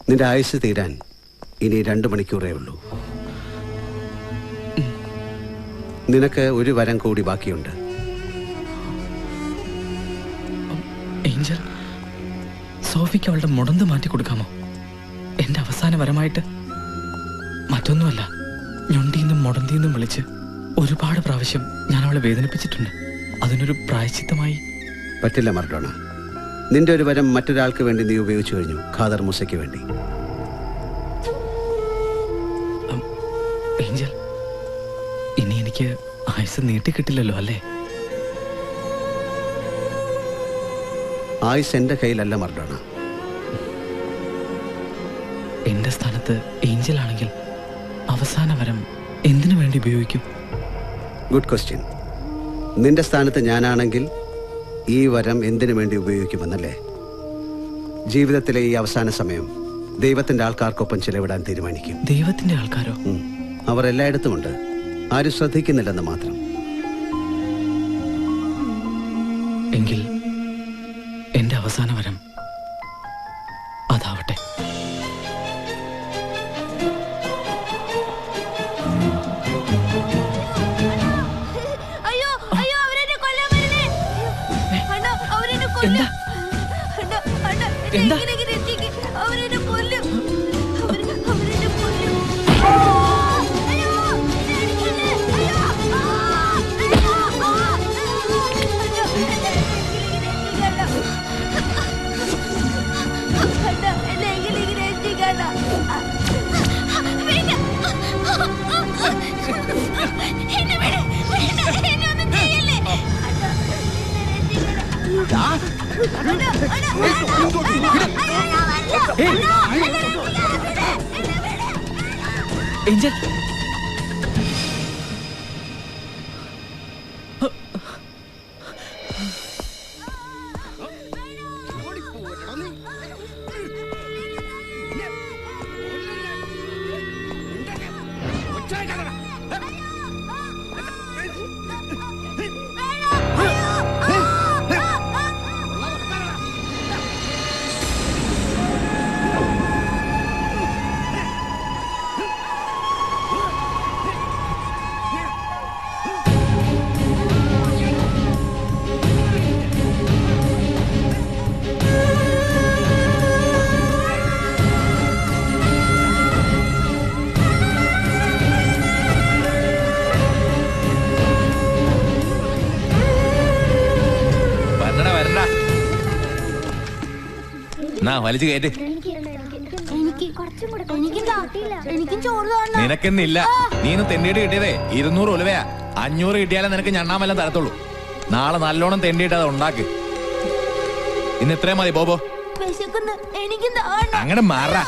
നിന്റെ ആയുസ് തീരാൻ ഇനി 2 മണിക്കൂറേ ഉള്ളൂ. നിനക്ക് ഒരു വരം കൂടി ബാക്കിയുണ്ട്. ഏഞ്ചൽ, സോഫിക്ക് അവളുടെ മുടന്ത് മാറ്റി കൊടുക്കാമോ? എന്റെ അവസാന വരമായിട്ട്. മറ്റൊന്നുമല്ല, ഞൊണ്ടിന്നും മുടന്തിന്നും വിളിച്ച് ഒരുപാട് പ്രാവശ്യം ഞാൻ അവളെ വേദനിപ്പിച്ചിട്ടുണ്ട്. അതിനൊരു പ്രായശ്ചിത്തമായി. പറ്റില്ല മർഡോണ. നിന്റെ ഒരു വരം മറ്റൊരാൾക്ക് വേണ്ടി നീ ഉപയോഗിച്ചു കഴിഞ്ഞു, ഖാദർ മൂസയ്ക്ക് വേണ്ടി. ഏഞ്ചൽ, ഇനി എനിക്ക് ആയുസ് നീട്ടിക്കിട്ടില്ലല്ലോ അല്ലേ? ആയുസ് എന്റെ കയ്യിലല്ല മർഡോണ. എന്റെ സ്ഥാനത്ത് ഏഞ്ചൽ ആണെങ്കിൽ അവസാന വരം എന്തിനു വേണ്ടി ഉപയോഗിക്കും? Good question. നിന്റെ സ്ഥാനത്ത് ഞാനാണെങ്കിൽ ഈ വരം എന്തിനു വേണ്ടി ഉപയോഗിക്കുമെന്നല്ലേ? ജീവിതത്തിലെ ഈ അവസാന സമയം ദൈവത്തിന്റെ ആൾക്കാർക്കൊപ്പം ചിലവിടാൻ തീരുമാനിക്കും. ദൈവത്തിന്റെ ആൾക്കാരോ? അവർ എല്ലായിടത്തുമുണ്ട്, ആരും ശ്രദ്ധിക്കുന്നില്ലെന്ന് മാത്രം. എങ്കിൽ എന്റെ അവസാന വരം അതാവട്ടെ. എന്താ എന്താ? ഏഞ്ചൽ, വലിച്ചു കയറ്റ്. നിനക്കെന്നില്ല. നീന്ന് തെണ്ടിയിട്ട് കിട്ടിയതേ 200 ഉലുവയാ. 500 കിട്ടിയാലേ നിനക്ക് ഞണ്ണാമെല്ലാം തരത്തുള്ളൂ. നാളെ നല്ലോണം തെണ്ടിയിട്ട് അത് ഉണ്ടാക്ക്. ഇന്ന് ഇത്രയും മതി. ബോബോ അങ്ങനെ മാറാ.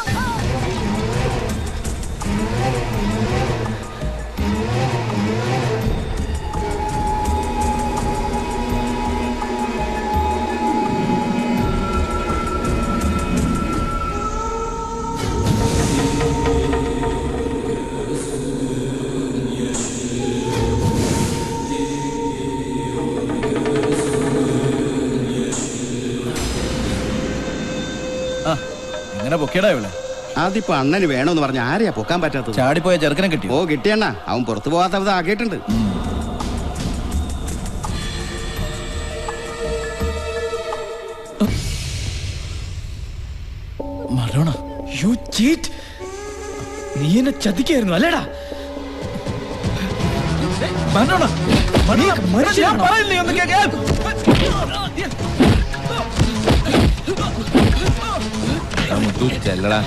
അതിപ്പോ അണ്ണന് വേണോന്ന് പറഞ്ഞ ആരെയാ പൊക്കാൻ പറ്റാത്തത്? ചാടിപ്പോയ ചെറുക്കനെ കിട്ടി. ഓ കിട്ടിയണ്ണ. അവൻ പുറത്തു പോകാത്ത വിധം ആക്കിയിട്ടുണ്ട്. മറോണ, യു ചീറ്റ്. നീ എന്നെ ചതിക്കായിരുന്നു അല്ലേടാ? ചെല്ലടാ.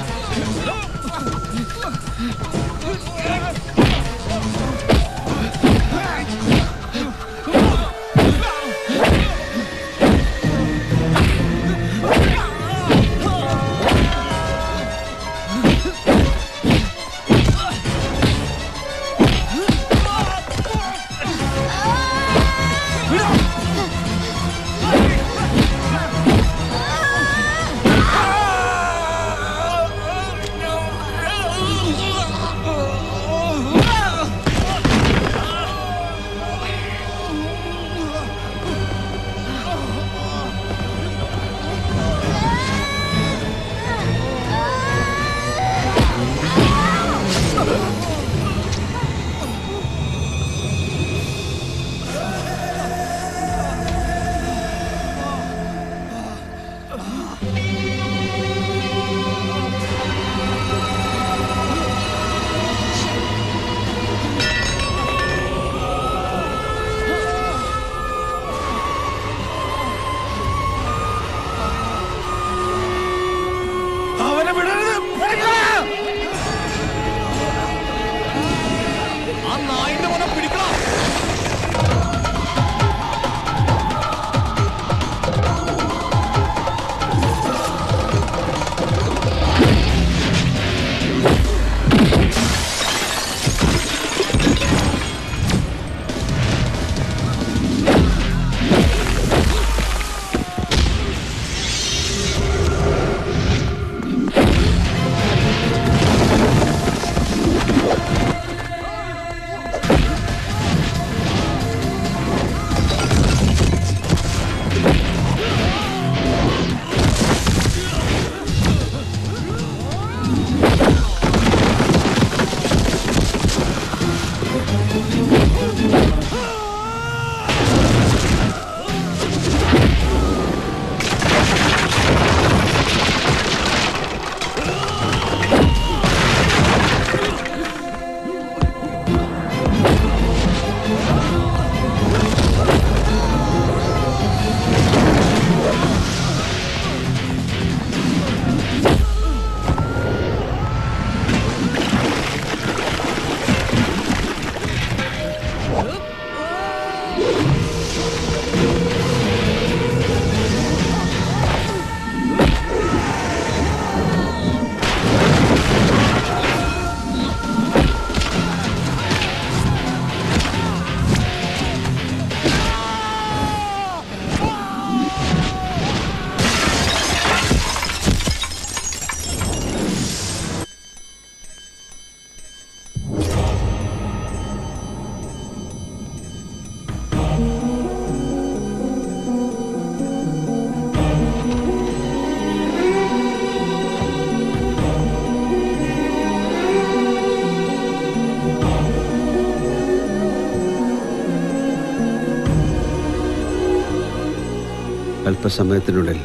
അല്പസമയത്തിനുള്ളിൽ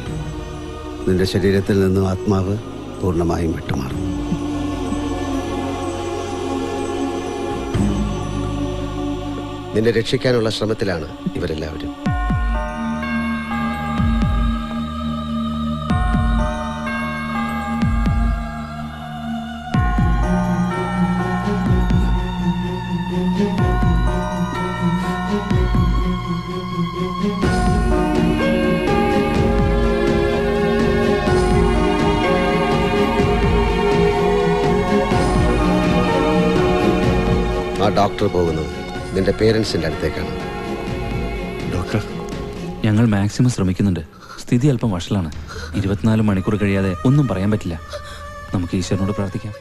നിന്റെ ശരീരത്തിൽ നിന്നും ആത്മാവ് പൂർണ്ണമായും വിട്ടുമാറും. നിന്നെ രക്ഷിക്കാനുള്ള ശ്രമത്തിലാണ് ഇവരെല്ലാവരും. ആ ഡോക്ടർ പോകുന്നത് നിന്റെ പേരൻസിന്റെ അടുത്തേക്കാണ്. ഡോക്ടർ, ഞങ്ങൾ മാക്സിമം ശ്രമിക്കുന്നുണ്ട്. സ്ഥിതി അല്പം വഷളാണ്. 24 മണിക്കൂർ കഴിയാതെ ഒന്നും പറയാൻ പറ്റില്ല. നമുക്ക് ഈശ്വരനോട് പ്രാർത്ഥിക്കാം.